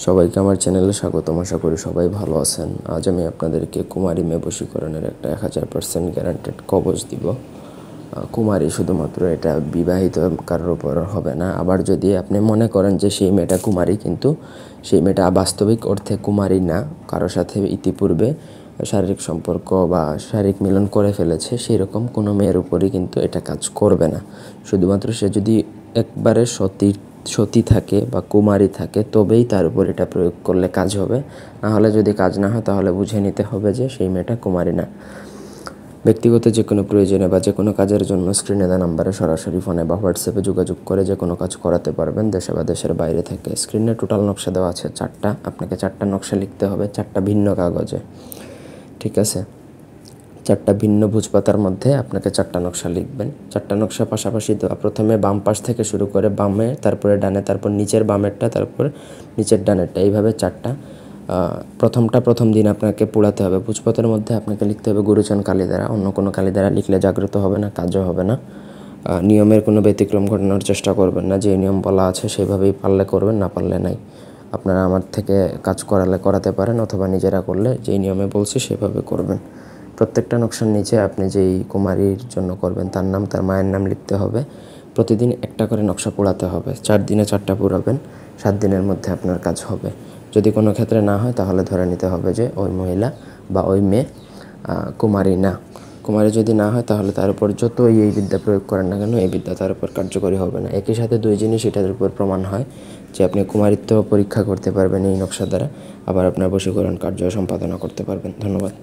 সবাইকে আমার চ্যানেলে স্বাগতম। আশা করি সবাই ভালো আছেন। আজ আমি আপনাদেরকে কুমারী মেয়ে বশীকরণের একটা 1000% গ্যারান্টেড কবচ দিব। কুমারী শুধুমাত্র এটা বিবাহিত কারোর উপর হবে না। আবার যদি আপনি মনে করেন যে সেই মেয়েটা কুমারী, কিন্তু সেই মেয়েটা বাস্তবিক অর্থে কুমারী না, কারোর সাথে ইতিপূর্বে শারীরিক সম্পর্ক বা শারীরিক মিলন করে ফেলেছে, সেই রকম কোনো মেয়ের উপরই কিন্তু এটা কাজ করবে না। শুধুমাত্র সে যদি একবারে সতী থাকে বা কুমারী থাকে, তবেই তার উপর এটা প্রয়োগ করলে কাজ হবে। না হলে যদি কাজ না হয়, তাহলে বুঝে নিতে হবে যে সেই মেয়েটা কুমারী না। ব্যক্তিগত যে কোনো প্রয়োজনে বা যে কোনো কাজের জন্য স্ক্রিনে দেওয়া নাম্বারে সরাসরি ফোনে বা হোয়াটসঅ্যাপে যোগাযোগ করে যে কোনো কাজ করাতে পারবেন, দেশে বা দেশের বাইরে থেকে। স্ক্রিনে টোটাল নকশা দেওয়া আছে 4টা। আপনাকে 4টা নকশা লিখতে হবে, 4টা ভিন্ন কাগজে। ঠিক আছে? 4টা ভিন্ন ভোজপাতার মধ্যে আপনাকে 4টা নকশা লিখবেন। 4টা নকশা পাশাপাশি দেওয়া। প্রথমে বাম পাশ থেকে শুরু করে বামে, তারপরে ডানে, তারপর নিচের বামেরটা, তারপর নিচের ডানেরটা, এইভাবে 4টা। প্রথমটা প্রথম দিন আপনাকে পোড়াতে হবে। ভোজপাতার মধ্যে আপনাকে লিখতে হবে গুরুচরণ কালী দ্বারা। অন্য কোনো কালী দ্বারা লিখলে জাগ্রত হবে না, কাজও হবে না। নিয়মের কোনো ব্যতিক্রম ঘটানোর চেষ্টা করবেন না। যে নিয়ম বলা আছে সেভাবেই পারলে করবেন, না পারলে নাই। আপনারা আমার থেকে কাজ করাতে পারেন, অথবা নিজেরা করলে যেই নিয়মে বলছি সেভাবে করবেন। প্রত্যেকটা নকশার নিচে আপনি যেই কুমারীর জন্য করবেন তার নাম, তার মায়ের নাম লিখতে হবে। প্রতিদিন একটা করে নকশা পোড়াতে হবে। 4 দিনে 4টা পোড়াবেন। 7 দিনের মধ্যে আপনার কাজ হবে। যদি কোনো ক্ষেত্রে না হয়, তাহলে ধরে নিতে হবে যে ওই মহিলা বা ওই মেয়ে কুমারী না। কুমারী যদি না হয়, তাহলে তার উপর যতই এই বিদ্যা প্রয়োগ করেন না কেন, এই বিদ্যা তার উপর কার্যকরী হবে না। একই সাথে 2 জিনিস এটার উপর প্রমাণ হয় যে আপনি কুমারিত্ব পরীক্ষা করতে পারবেন এই নকশা দ্বারা, আবার আপনার বশীকরণ কার্য সম্পাদনা করতে পারবেন। ধন্যবাদ।